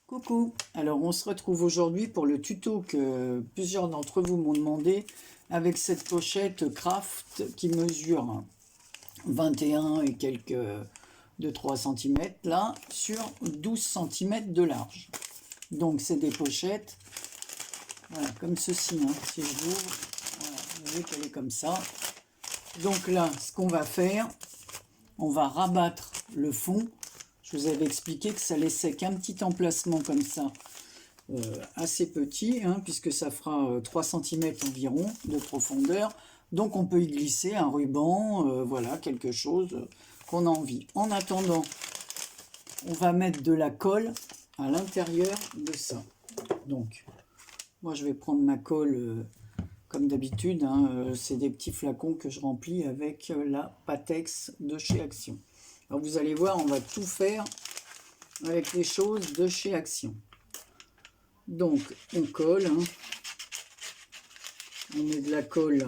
Coucou, alors on se retrouve aujourd'hui pour le tuto que plusieurs d'entre vous m'ont demandé avec cette pochette Craft qui mesure 21 et quelques de 3 cm là sur 12 cm de large. Donc c'est des pochettes voilà, comme ceci, hein. Si je l'ouvre, voilà, vous voyez qu'elle est comme ça. Donc là, ce qu'on va faire, on va rabattre le fond. Je vous avais expliqué que ça laissait qu'un petit emplacement comme ça, assez petit, hein, puisque ça fera 3 cm environ de profondeur. Donc on peut y glisser un ruban, voilà, quelque chose qu'on a envie. En attendant, on va mettre de la colle à l'intérieur de ça. Donc, moi je vais prendre ma colle comme d'habitude, hein, c'est des petits flacons que je remplis avec la Patex de chez Action. Alors vous allez voir, on va tout faire avec les choses de chez Action. Donc on colle, hein. On met de la colle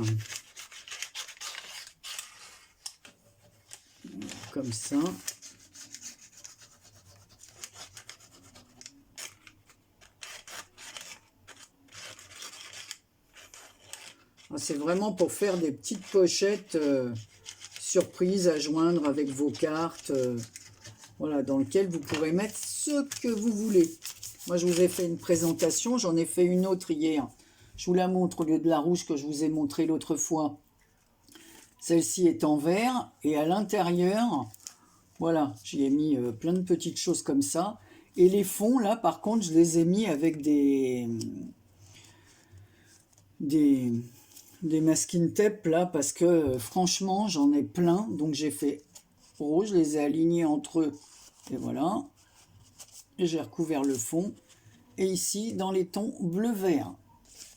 comme ça. C'est vraiment pour faire des petites pochettes surprises à joindre avec vos cartes, voilà, dans lesquelles vous pourrez mettre ce que vous voulez. Moi, je vous ai fait une présentation, j'en ai fait une autre hier. Je vous la montre au lieu de la rouge que je vous ai montré l'autre fois. Celle-ci est en vert et à l'intérieur, voilà, j'y ai mis plein de petites choses comme ça. Et les fonds, là, par contre, je les ai mis avec des masking tape, là, parce que franchement, j'en ai plein. Donc, j'ai fait rouge, je les ai alignés entre eux. Et voilà. Et j'ai recouvert le fond. Et ici, dans les tons bleu-vert.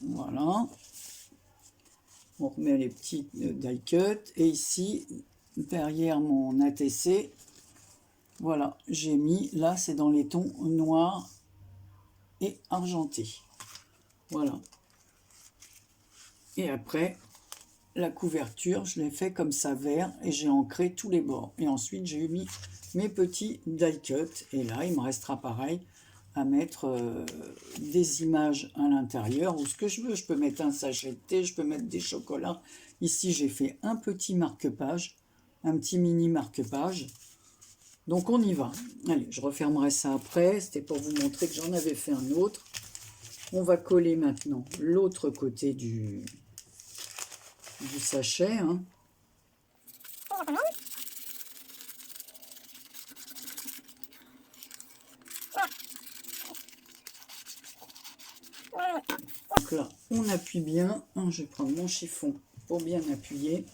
Voilà. On remet les petits die cut. Et ici, derrière mon ATC, voilà, j'ai mis, là, c'est dans les tons noirs et argentés. Voilà. Et après, la couverture, je l'ai fait comme ça vert et j'ai ancré tous les bords. Et ensuite, j'ai mis mes petits die cut. Et là, il me restera pareil à mettre des images à l'intérieur ou ce que je veux. Je peux mettre un sachet de thé, je peux mettre des chocolats. Ici, j'ai fait un petit marque-page, un petit mini marque-page. Donc, on y va. Allez, je refermerai ça après. C'était pour vous montrer que j'en avais fait un autre. On va coller maintenant l'autre côté du sachet, hein. Donc là, on appuie bien. Je vais prendre mon chiffon pour bien appuyer.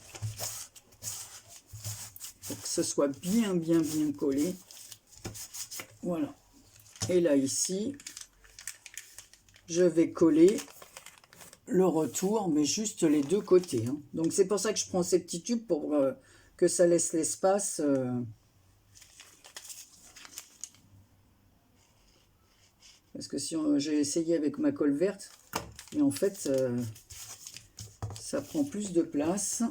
Pour que ce soit bien collé. Voilà. Et là, ici, je vais coller le retour, mais juste les deux côtés, hein. Donc, c'est pour ça que je prends ces petits tubes pour que ça laisse l'espace. Parce que si j'ai essayé avec ma colle verte, et en fait, ça prend plus de place.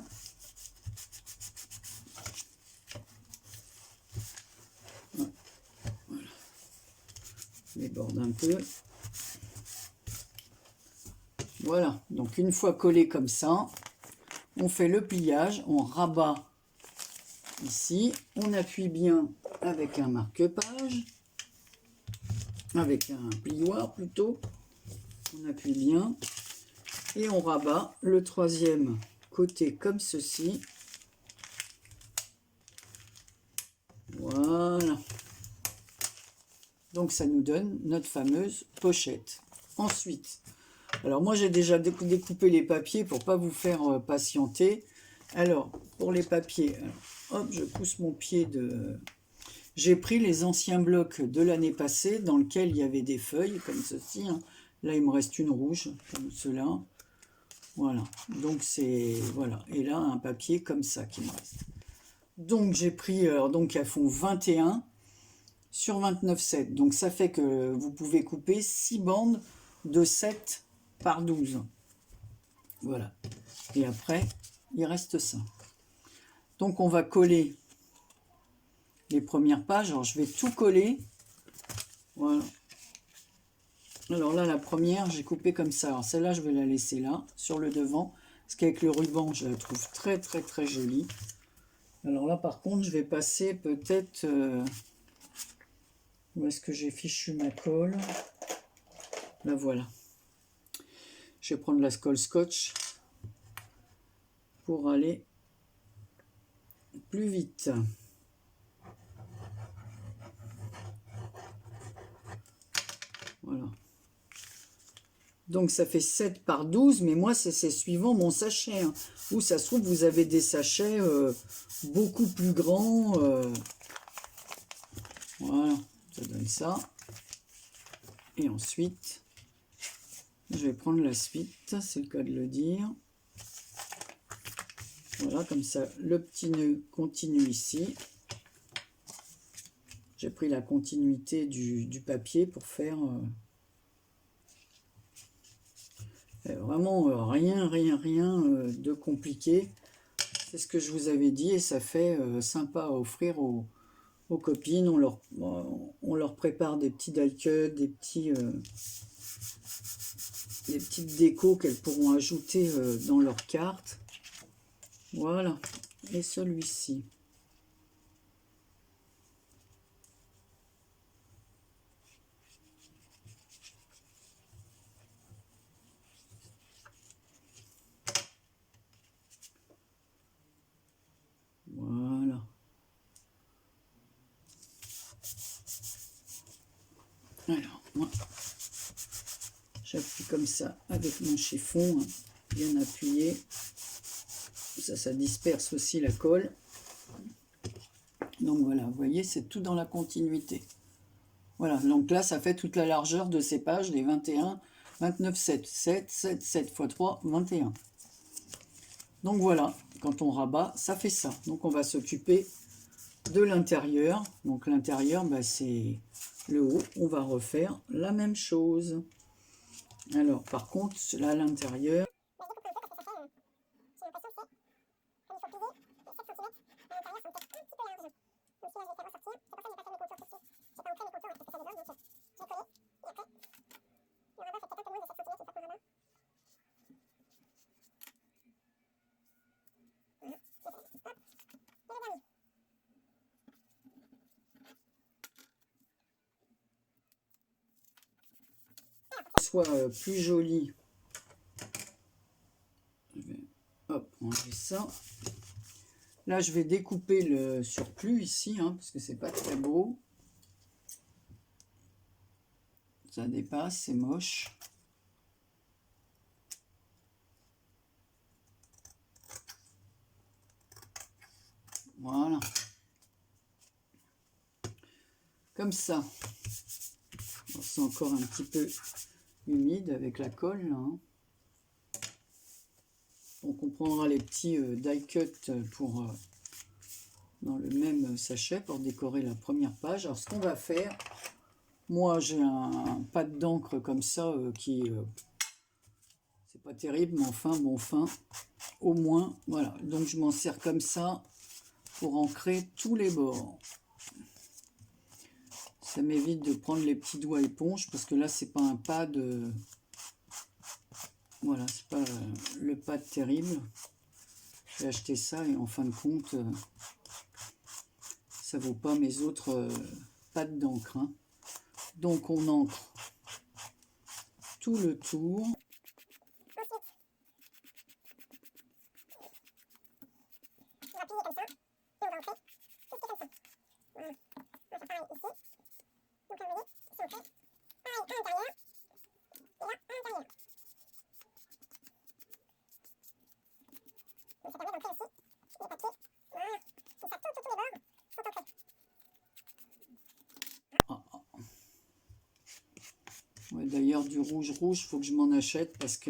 Voilà. Je déborde un peu. Voilà, donc une fois collé comme ça, on fait le pliage, on rabat ici, on appuie bien avec un marque-page, avec un plioir plutôt, on appuie bien, et on rabat le troisième côté comme ceci. Voilà. Donc ça nous donne notre fameuse pochette. Ensuite, alors moi j'ai déjà découpé les papiers pour pas vous faire patienter. Alors pour les papiers, hop, je pousse mon pied de... J'ai pris les anciens blocs de l'année passée dans lesquels il y avait des feuilles comme ceci, hein. Là il me reste une rouge comme cela. Voilà, donc c'est... Voilà, et là un papier comme ça qui me reste. Donc j'ai pris, donc elles font 21 sur 29,7. Donc ça fait que vous pouvez couper 6 bandes de 7 par 12. Voilà. Et après, il reste ça. Donc on va coller les premières pages. Alors je vais tout coller. Voilà. Alors là, la première, j'ai coupé comme ça. Alors celle-là, je vais la laisser là, sur le devant. Parce qu'avec le ruban, je la trouve très, très, très jolie. Alors là, par contre, je vais passer peut-être... où est-ce que j'ai fichu ma colle? Là, voilà. Je vais prendre la colle scotch pour aller plus vite. Voilà. Donc ça fait 7 par 12, mais moi c'est suivant mon sachet. Hein. Ou ça se trouve, vous avez des sachets beaucoup plus grands. Voilà, ça donne ça. Et ensuite, je vais prendre la suite, c'est le cas de le dire. Voilà, comme ça, le petit nœud continue ici. J'ai pris la continuité du papier pour faire... vraiment rien de compliqué. C'est ce que je vous avais dit et ça fait sympa à offrir aux copines. On leur prépare des petits die-cuts, des petites décos qu'elles pourront ajouter dans leur carte. Voilà. Et celui-ci. Voilà. Alors, moi, j'appuie comme ça avec mon chiffon, hein, bien appuyé. Ça disperse aussi la colle. Donc voilà, vous voyez, c'est tout dans la continuité. Voilà, donc là, ça fait toute la largeur de ces pages, des 21, 29, 7, 7, 7, 7 x 3, 21. Donc voilà, quand on rabat, ça fait ça. Donc on va s'occuper de l'intérieur. Donc l'intérieur, bah, c'est le haut. On va refaire la même chose. Alors par contre, là à l'intérieur, soit plus joli. Je vais, hop, enlever ça. Là, je vais découper le surplus ici, hein, parce que c'est pas très beau. Ça dépasse, c'est moche. Voilà. Comme ça. C'est encore un petit peu humide avec la colle, là, hein. Donc on prendra les petits die cut pour dans le même sachet pour décorer la première page. Alors ce qu'on va faire, moi j'ai un pad d'encre comme ça qui c'est pas terrible, mais enfin bon, fin au moins voilà. Donc je m'en sers comme ça pour ancrer tous les bords. Ça m'évite de prendre les petits doigts éponge parce que là c'est pas un pad voilà, c'est pas le pad terrible. J'ai acheté ça et en fin de compte ça vaut pas mes autres pads d'encre, hein. Donc on encre tout le tour. Ouais, d'ailleurs du rouge, il faut que je m'en achète parce que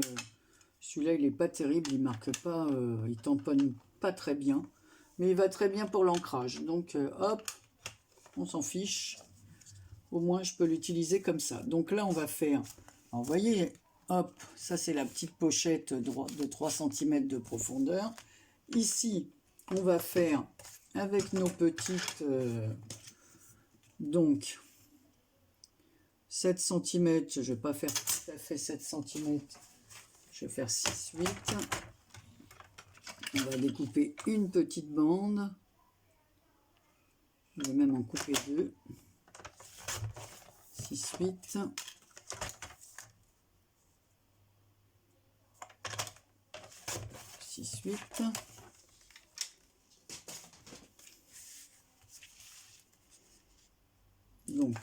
celui-là il est pas terrible, il marque pas, il tamponne pas très bien, mais il va très bien pour l'ancrage. Donc hop, on s'en fiche. Au moins je peux l'utiliser comme ça. Donc là on va faire, alors, vous voyez, hop, ça c'est la petite pochette de 3 cm de profondeur. Ici on va faire avec nos petites donc 7 cm, je ne vais pas faire tout à fait 7 cm, je vais faire 6-8. On va découper une petite bande. Je vais même en couper 2. 6-8. Donc,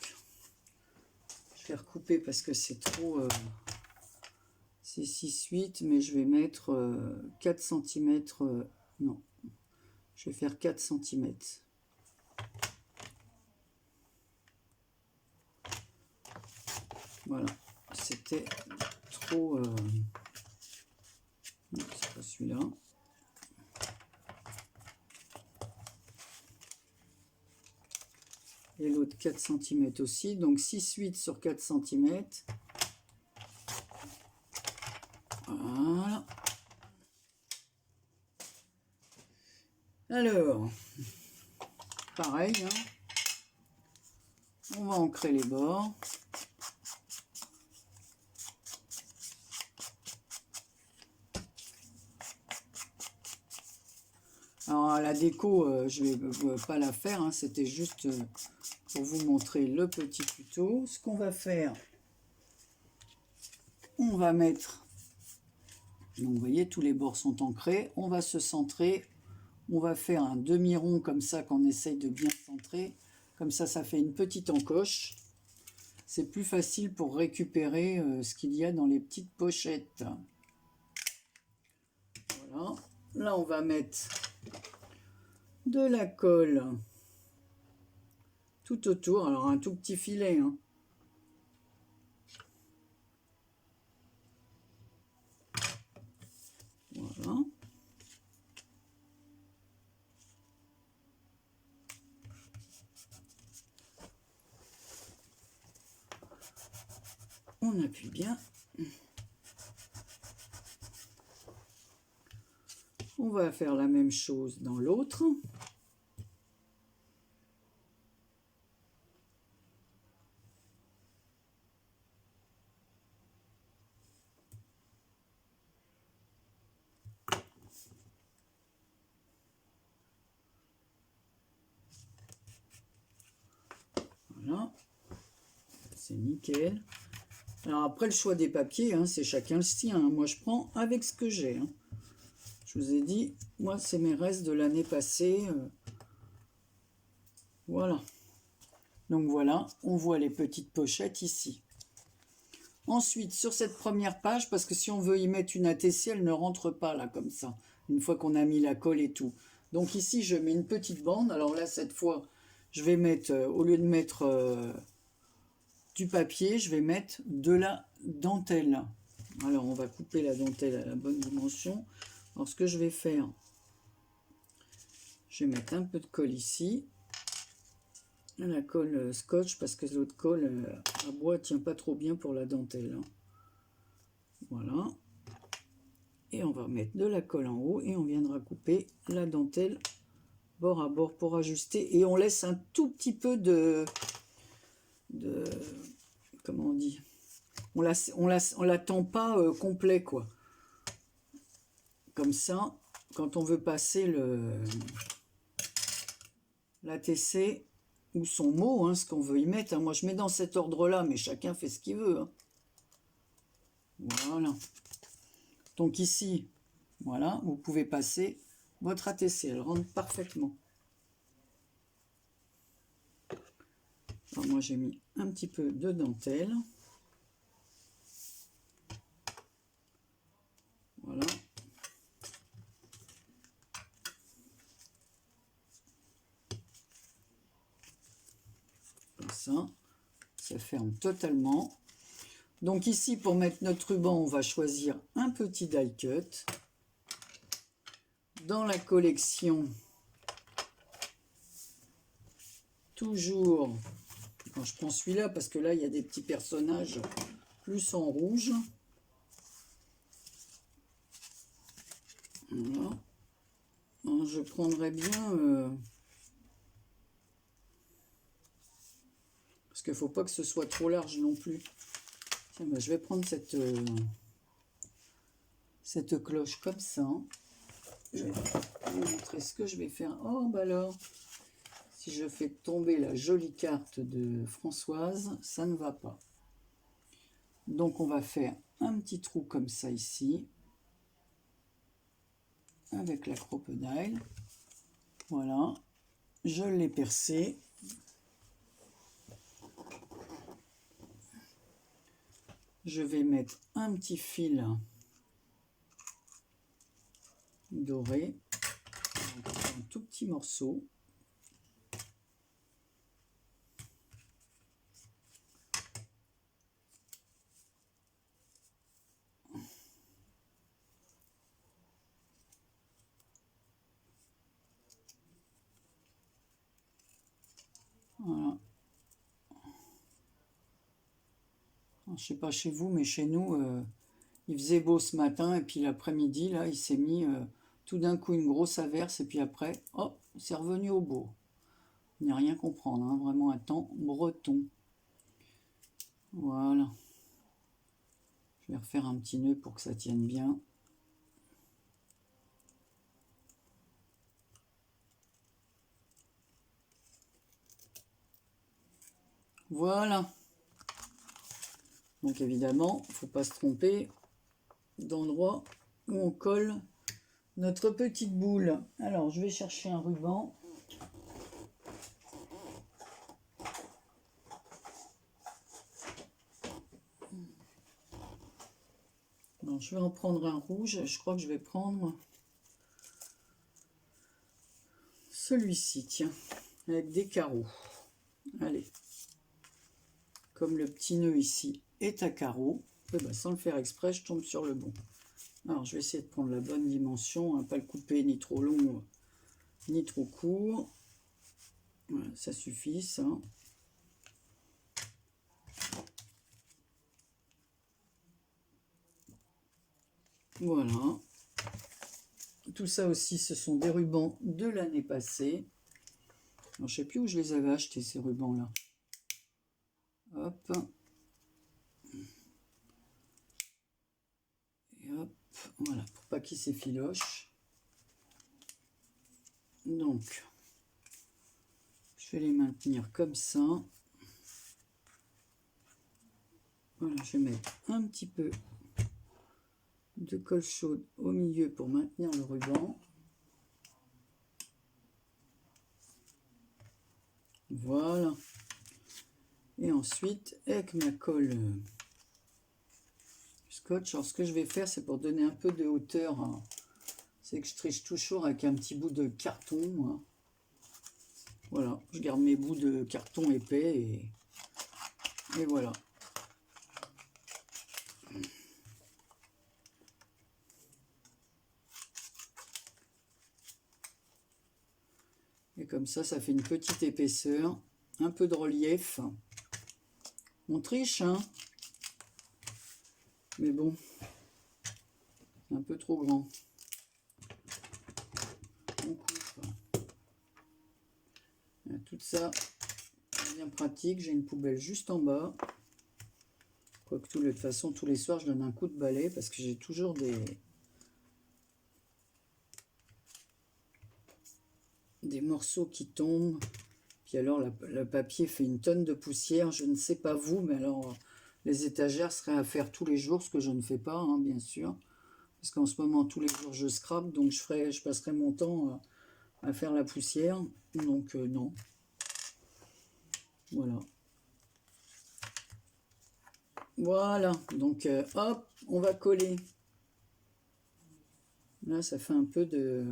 je vais recouper parce que c'est trop... c'est 6-8, mais je vais mettre 4 cm. Non, je vais faire 4 cm. Voilà, c'était trop... Non, c'est pas celui-là. Et l'autre 4 cm aussi, donc 6-8 sur 4 cm. Voilà. Alors, pareil, hein, on va ancrer les bords. Alors, la déco, je ne vais pas la faire, hein, c'était juste... pour vous montrer le petit tuto. Ce qu'on va faire, on va mettre, donc vous voyez tous les bords sont ancrés, on va se centrer, on va faire un demi-rond comme ça qu'on essaye de bien centrer, comme ça ça fait une petite encoche, c'est plus facile pour récupérer ce qu'il y a dans les petites pochettes. Voilà, là on va mettre de la colle tout autour, alors un tout petit filet, hein. Voilà. On appuie bien. On va faire la même chose dans l'autre. Voilà, c'est nickel. Alors après, le choix des papiers, hein, c'est chacun le sien, hein. Moi, je prends avec ce que j'ai, hein. Je vous ai dit, moi, c'est mes restes de l'année passée. Voilà. Donc voilà, on voit les petites pochettes ici. Ensuite, sur cette première page, parce que si on veut y mettre une ATC, elle ne rentre pas là, comme ça, une fois qu'on a mis la colle et tout. Donc ici, je mets une petite bande. Alors là, cette fois, je vais mettre, au lieu de mettre... du papier, je vais mettre de la dentelle. Alors, on va couper la dentelle à la bonne dimension. Alors, ce que je vais faire, je vais mettre un peu de colle ici. La colle scotch, parce que l'autre colle à bois tient pas trop bien pour la dentelle. Voilà. Et on va mettre de la colle en haut et on viendra couper la dentelle bord à bord pour ajuster. Et on laisse un tout petit peu de comment on dit, on l'attend pas complet, quoi. Comme ça, quand on veut passer l'ATC ou son mot, hein, ce qu'on veut y mettre, hein. Moi, je mets dans cet ordre-là, mais chacun fait ce qu'il veut, hein. Voilà. Donc ici, voilà, vous pouvez passer votre ATC. Elle rentre parfaitement. Alors moi, j'ai mis un petit peu de dentelle. Voilà. Comme ça ferme totalement. Donc ici, pour mettre notre ruban, on va choisir un petit die cut. Dans la collection, toujours, quand je prends celui-là, parce que là, il y a des petits personnages plus en rouge. Voilà. Alors, je prendrais bien... Parce qu'il ne faut pas que ce soit trop large non plus. Tiens, bah, je vais prendre cette cloche comme ça. Je vais vous montrer ce que je vais faire. Oh, bah alors, si je fais tomber la jolie carte de Françoise, ça ne va pas. Donc, on va faire un petit trou comme ça ici, avec la crocodile. Voilà, je l'ai percé. Je vais mettre un petit fil doré, un tout petit morceau. Voilà. Alors, je sais pas chez vous, mais chez nous, il faisait beau ce matin, et puis l'après-midi, là, il s'est mis tout d'un coup une grosse averse, et puis après, hop, c'est revenu au beau. Il n'y a rien comprendre, hein, vraiment un temps breton. Voilà. Je vais refaire un petit nœud pour que ça tienne bien. Voilà. Donc évidemment, il ne faut pas se tromper d'endroit où on colle notre petite boule. Alors, je vais chercher un ruban. Alors, je vais en prendre un rouge. Je crois que je vais prendre celui-ci, tiens, avec des carreaux. Allez. Comme le petit nœud ici est à carreaux, et ben, sans le faire exprès, je tombe sur le bon. Alors, je vais essayer de prendre la bonne dimension, hein, pas le couper ni trop long, ni trop court. Voilà, ça suffit, ça. Voilà. Tout ça aussi, ce sont des rubans de l'année passée. Alors, je ne sais plus où je les avais achetés, ces rubans-là. Hop. Et hop. Voilà, pour pas qu'ils s'effilochent. Donc, je vais les maintenir comme ça. Voilà, je vais mettre un petit peu de colle chaude au milieu pour maintenir le ruban. Voilà. Et ensuite, avec ma colle scotch, alors ce que je vais faire, c'est pour donner un peu de hauteur, hein, c'est que je triche toujours avec un petit bout de carton. Hein. Voilà, je garde mes bouts de carton épais et voilà. Et comme ça fait une petite épaisseur, un peu de relief. On triche, hein. Mais bon, c'est un peu trop grand. On coupe. Tout ça, bien pratique. J'ai une poubelle juste en bas. Quoique de toute façon, tous les soirs, je donne un coup de balai parce que j'ai toujours des morceaux qui tombent. Puis alors, le papier fait une tonne de poussière. Je ne sais pas vous, mais alors, les étagères seraient à faire tous les jours, ce que je ne fais pas, hein, bien sûr. Parce qu'en ce moment, tous les jours, je scrape, donc je passerai mon temps à faire la poussière. Donc, non. Voilà. Voilà. Donc, hop, on va coller. Là, ça fait un peu de...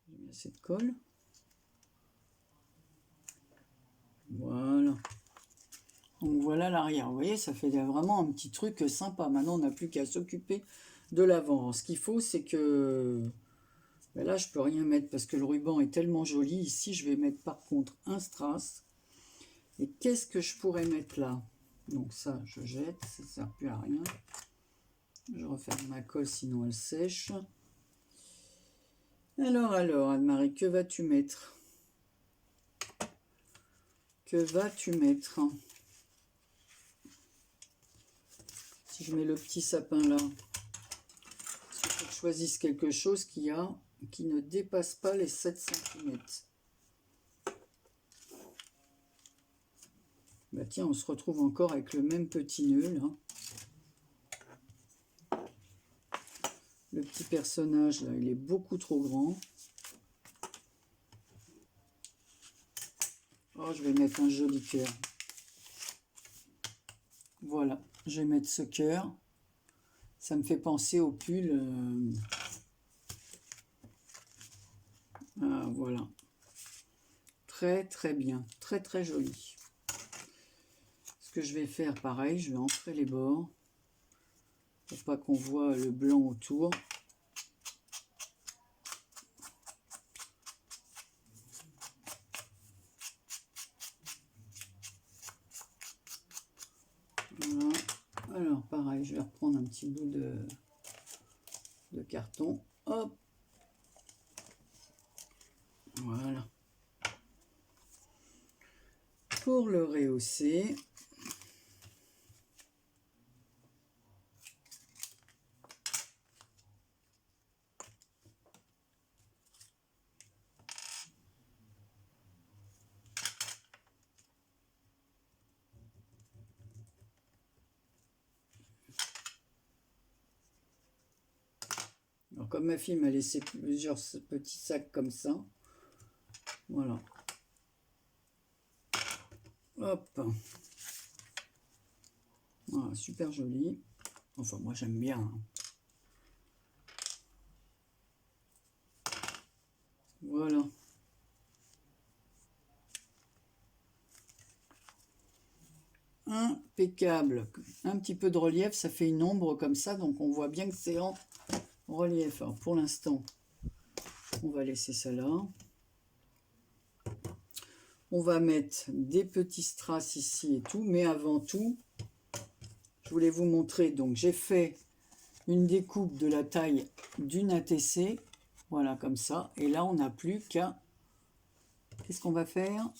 J'ai mis assez de colle. Voilà. Donc voilà l'arrière. Vous voyez, ça fait vraiment un petit truc sympa. Maintenant, on n'a plus qu'à s'occuper de l'avant. Ce qu'il faut, c'est que... Ben là, je peux rien mettre parce que le ruban est tellement joli. Ici, je vais mettre par contre un strass. Et qu'est-ce que je pourrais mettre là? Donc ça, je jette. Ça ne sert plus à rien. Je referme ma colle, sinon elle sèche. Alors, Anne-Marie, que vas-tu mettre? Que vas-tu mettre? Si je mets le petit sapin là, il faut que je choisisse quelque chose qui ne dépasse pas les 7 cm. Bah tiens, on se retrouve encore avec le même petit nœud là. Le petit personnage là, il est beaucoup trop grand. Oh, je vais mettre un joli cœur. Voilà, je vais mettre ce cœur. Ça me fait penser au pull. Ah, voilà. Très très bien, très très joli. Ce que je vais faire, pareil, je vais entrer les bords pour pas qu'on voit le blanc autour. Voilà. Alors pareil, je vais reprendre un petit bout de carton. Hop. Voilà. Pour le rehausser, alors comme ma fille m'a laissé plusieurs petits sacs comme ça, voilà. Hop. Voilà, super joli. Enfin, moi j'aime bien. Hein. Voilà. Impeccable. Un petit peu de relief, ça fait une ombre comme ça, donc on voit bien que c'est en relief. Alors pour l'instant, on va laisser ça là. On va mettre des petits strass ici et tout, mais avant tout, je voulais vous montrer, donc j'ai fait une découpe de la taille d'une ATC, voilà comme ça, et là on n'a plus qu'à, qu'est-ce qu'on va faire?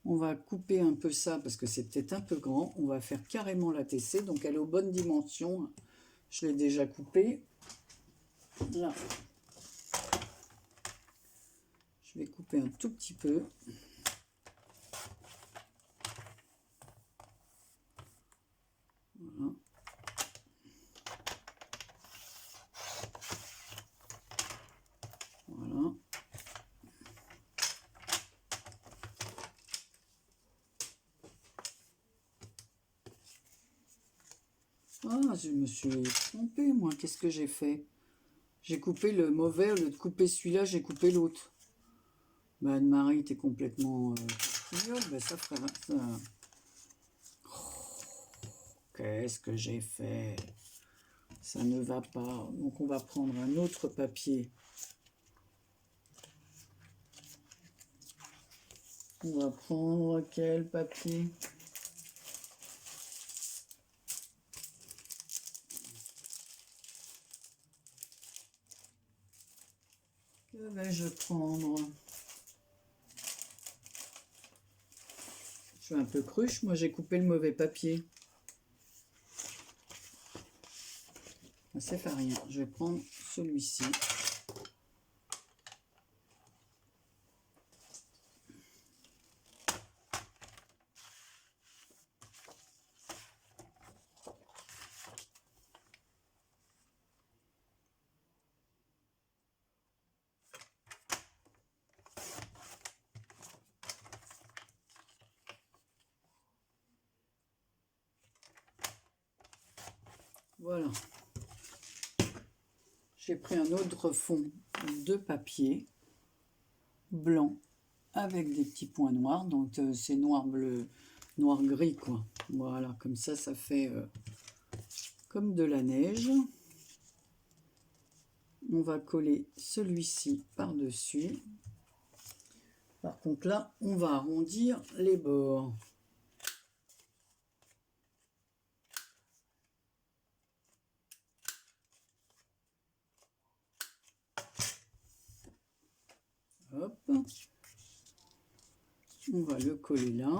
On va couper un peu ça parce que c'est peut-être un peu grand, on va faire carrément l'ATC, donc elle est aux bonnes dimensions, je l'ai déjà coupée, là. Je vais couper un tout petit peu. Voilà. Voilà. Ah, je me suis trompée, moi. Qu'est-ce que j'ai fait? J'ai coupé le mauvais, au lieu de couper celui-là, j'ai coupé l'autre. Bah, Anne-Marie, t'es complètement bah, ça frère. Ça... Oh, qu'est-ce que j'ai fait? Ça ne va pas. Donc, on va prendre un autre papier. On va prendre quel papier? Que vais-je prendre? Je suis un peu cruche, moi j'ai coupé le mauvais papier. Ça fait rien, je vais prendre celui-ci. Voilà. J'ai pris un autre fond de papier blanc avec des petits points noirs. Donc c'est noir bleu, noir gris quoi. Voilà, comme ça fait comme de la neige. On va coller celui-ci par-dessus. Par contre là, on va arrondir les bords. Hop. On va le coller là.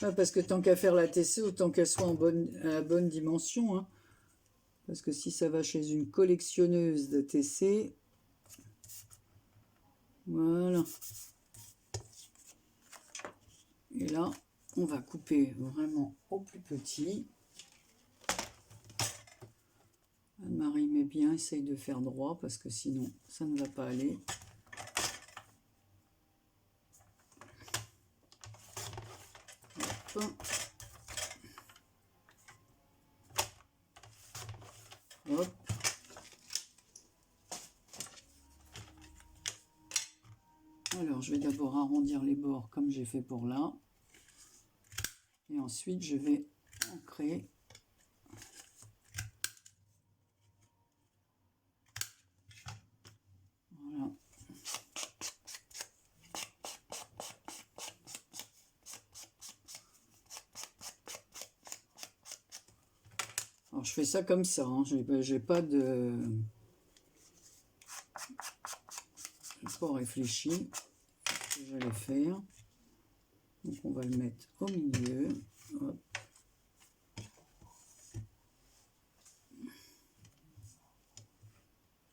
Ah, parce que tant qu'à faire la TC, autant qu'elle soit à la bonne dimension. Hein. Parce que si ça va chez une collectionneuse de TC, voilà. Et là, on va couper vraiment au plus petit. Anne-Marie met bien, essaye de faire droit parce que sinon ça ne va pas aller. Hop. Hop. Alors je vais d'abord arrondir les bords comme j'ai fait pour là. Et ensuite je vais ancrer. Voilà. Alors je fais ça comme ça, hein. J'ai pas de... J'ai pas réfléchi ce que j'allais faire. Donc on va le mettre au milieu. Hop.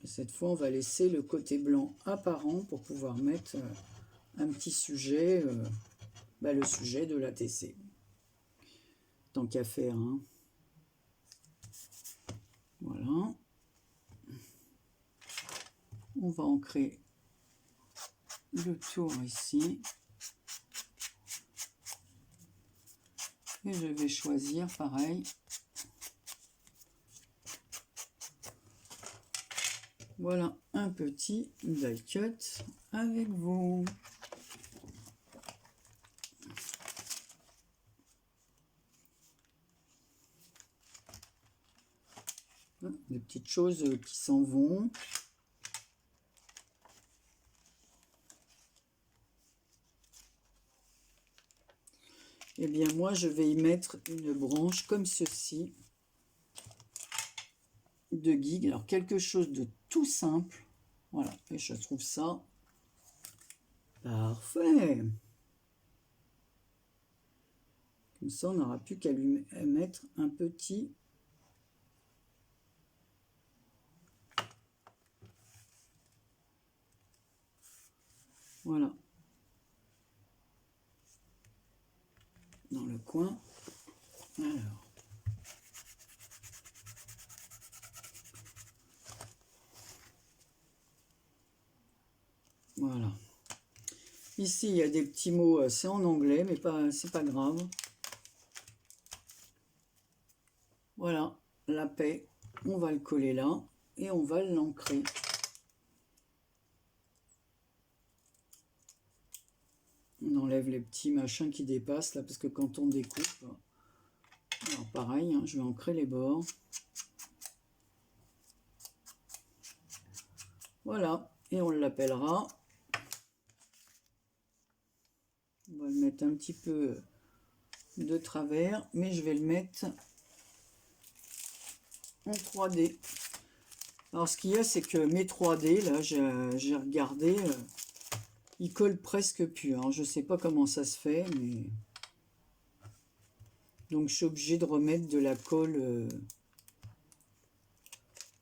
Et cette fois on va laisser le côté blanc apparent pour pouvoir mettre un petit sujet, le sujet de la TC. Tant qu'à faire, hein. Voilà. On va ancrer le tour ici. Et je vais choisir pareil. Voilà un petit die cut avec vous. Des petites choses qui s'en vont. Eh bien moi je vais y mettre une branche comme ceci de guigue. Alors quelque chose de tout simple. Voilà, et je trouve ça parfait. Comme ça on n'aura plus qu'à lui mettre un petit... Voilà. Dans le coin. Alors. Voilà. Ici, il y a des petits mots, c'est en anglais, mais c'est pas grave. Voilà, la paix. On va le coller là et on va l'ancrer. On enlève les petits machins qui dépassent là, parce que quand on découpe, alors pareil, hein, je vais ancrer les bords. Voilà, et on l'appellera. On va le mettre un petit peu de travers, mais je vais le mettre en 3D. Alors ce qu'il y a, c'est que mes 3D, là, j'ai regardé, ils collent presque plus. Alors, je ne sais pas comment ça se fait, mais... Donc je suis obligée de remettre de la colle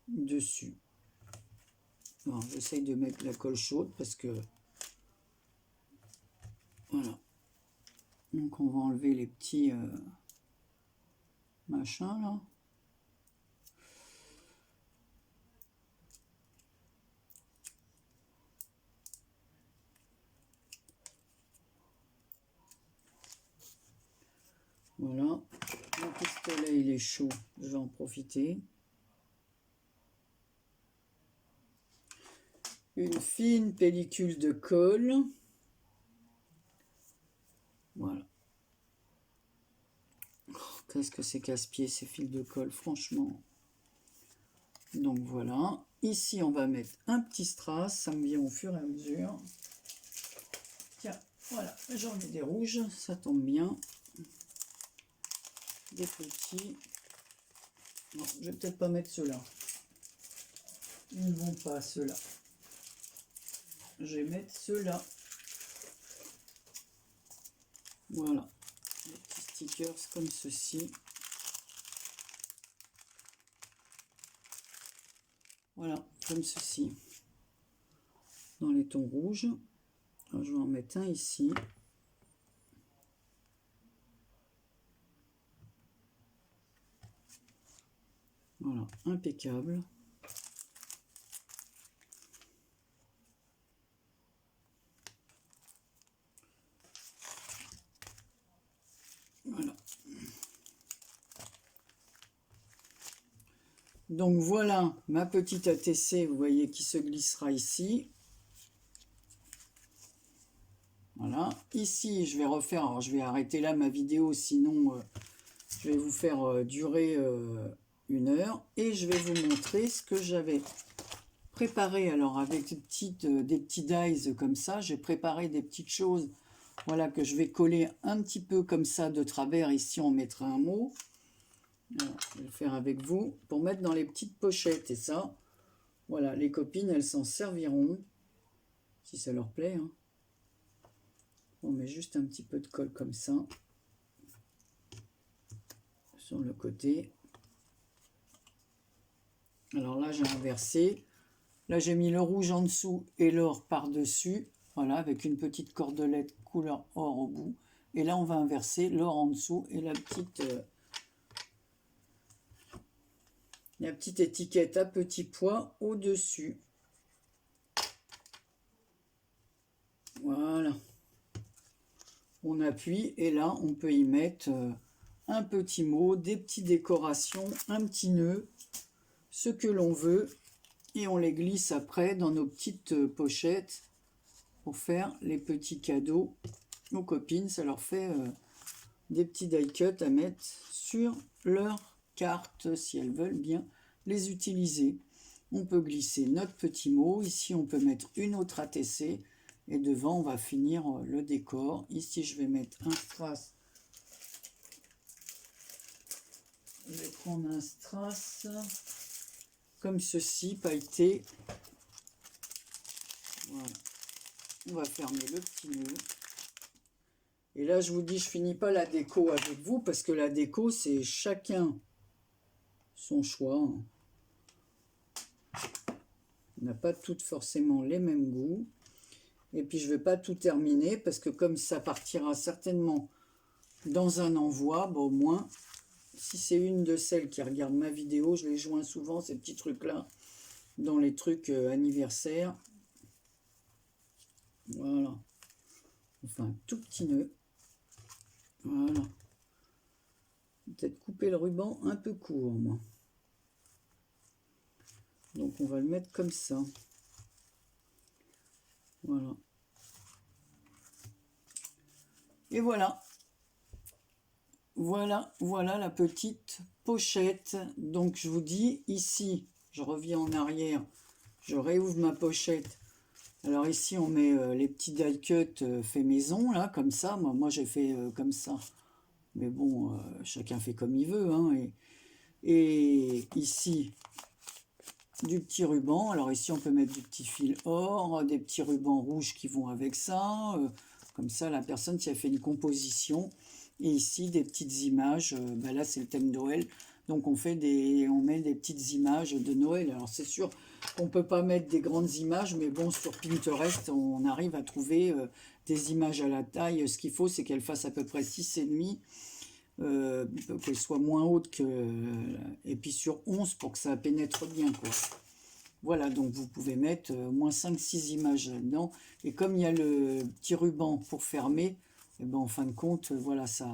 dessus. Alors j'essaye de mettre la colle chaude parce que... Voilà. Donc on va enlever les petits machins là. Voilà. Mon pistolet il est chaud, je vais en profiter. Une fine pellicule de colle. Voilà. Oh, qu'est-ce que c'est casse-pied ces fils de colle, franchement. Donc voilà. Ici, on va mettre un petit strass. Ça me vient au fur et à mesure. Tiens, voilà. J'en ai des rouges. Ça tombe bien. Des petits. Non, je vais peut-être pas mettre ceux-là. Ils ne vont pas, ceux-là. Je vais mettre ceux-là. Voilà. Des petits stickers comme ceci. Voilà, comme ceci. Dans les tons rouges. Alors, je vais en mettre un ici. Voilà, impeccable. Voilà. Donc voilà ma petite ATC, vous voyez, qui se glissera ici. Voilà. Ici, je vais refaire, alors je vais arrêter là ma vidéo, sinon je vais vous faire durer 1 heure. Et je vais vous montrer ce que j'avais préparé. Alors avec des petits dies comme ça, j'ai préparé des petites choses, voilà, que je vais coller un petit peu comme ça de travers. Ici, on mettra un mot. Alors, je vais le faire avec vous pour mettre dans les petites pochettes. Et ça, voilà, les copines, elles s'en serviront, si ça leur plaît. Hein. On met juste un petit peu de colle comme ça, sur le côté. Alors là, j'ai inversé. Là, j'ai mis le rouge en dessous et l'or par-dessus. Voilà, avec une petite cordelette couleur or au bout. Et là, on va inverser l'or en dessous et la petite étiquette à petits pois au-dessus. Voilà. On appuie et là, on peut y mettre un petit mot, des petites décorations, un petit nœud, ce que l'on veut. Et on les glisse après dans nos petites pochettes pour faire les petits cadeaux aux copines. Ça leur fait des petits die cuts à mettre sur leur carte si elles veulent bien les utiliser. On peut glisser notre petit mot. Ici, on peut mettre une autre ATC. Et devant, on va finir le décor. Ici, je vais mettre un strass. Je vais prendre un strass comme ceci, pailleté. Voilà. On va fermer le petit nœud. Et là, je vous dis, je finis pas la déco avec vous parce que la déco, c'est chacun son choix. On n'a pas toutes forcément les mêmes goûts. Et puis, je ne vais pas tout terminer parce que comme ça partira certainement dans un envoi, bon, au moins, si c'est une de celles qui regarde ma vidéo, je les joins souvent, ces petits trucs-là, dans les trucs anniversaires. Voilà. Enfin, un tout petit nœud. Voilà. Peut-être couper le ruban un peu court, moi. Donc, on va le mettre comme ça. Voilà. Et voilà. Voilà la petite pochette. Donc, je vous dis, ici, je reviens en arrière. Je réouvre ma pochette. Alors ici, on met les petits die cuts fait maison, là, comme ça. Moi j'ai fait comme ça. Mais bon, chacun fait comme il veut. Hein, et ici, du petit ruban. Alors ici, on peut mettre du petit fil or, des petits rubans rouges qui vont avec ça. Comme ça, la personne, si elle fait une composition. Et ici, des petites images. Ben là, c'est le thème Noël. Donc, on met des petites images de Noël. Alors, c'est sûr qu'on ne peut pas mettre des grandes images. Mais bon, sur Pinterest, on arrive à trouver des images à la taille. Ce qu'il faut, c'est qu'elles fassent à peu près 6,5. Qu'elle soit moins haute et puis sur 11 pour que ça pénètre bien, quoi. Voilà, donc vous pouvez mettre moins 5-6 images là-dedans. Et comme il y a le petit ruban pour fermer, et ben en fin de compte, voilà, ça,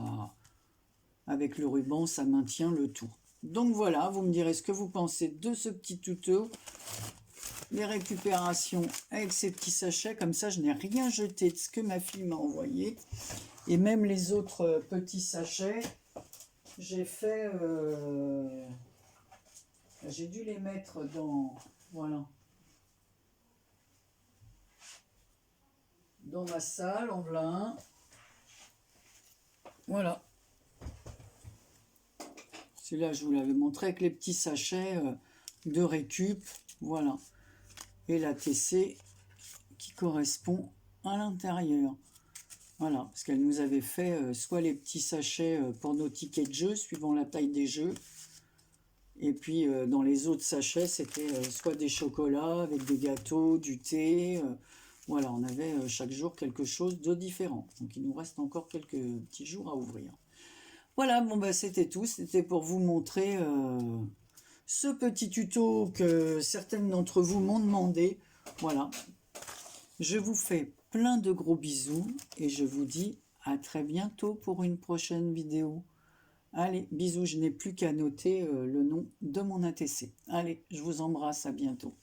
avec le ruban, ça maintient le tout. Donc voilà, vous me direz ce que vous pensez de ce petit tuto. Les récupérations avec ces petits sachets, comme ça je n'ai rien jeté de ce que ma fille m'a envoyé. Et même les autres petits sachets, j'ai fait... j'ai dû les mettre dans... Voilà. Dans ma salle, en voilà un. Voilà. Celui-là, je vous l'avais montré avec les petits sachets de récup. Voilà. Et la TC qui correspond à l'intérieur. Voilà, parce qu'elle nous avait fait soit les petits sachets pour nos tickets de jeu, suivant la taille des jeux. Et puis dans les autres sachets, c'était soit des chocolats avec des gâteaux, du thé. Voilà, on avait chaque jour quelque chose de différent. Donc il nous reste encore quelques petits jours à ouvrir. Voilà, bon bah c'était tout. C'était pour vous montrer ce petit tuto que certaines d'entre vous m'ont demandé. Voilà. Je vous fais plein de gros bisous et je vous dis à très bientôt pour une prochaine vidéo. Allez, bisous, je n'ai plus qu'à noter le nom de mon ATC. Allez, je vous embrasse, à bientôt.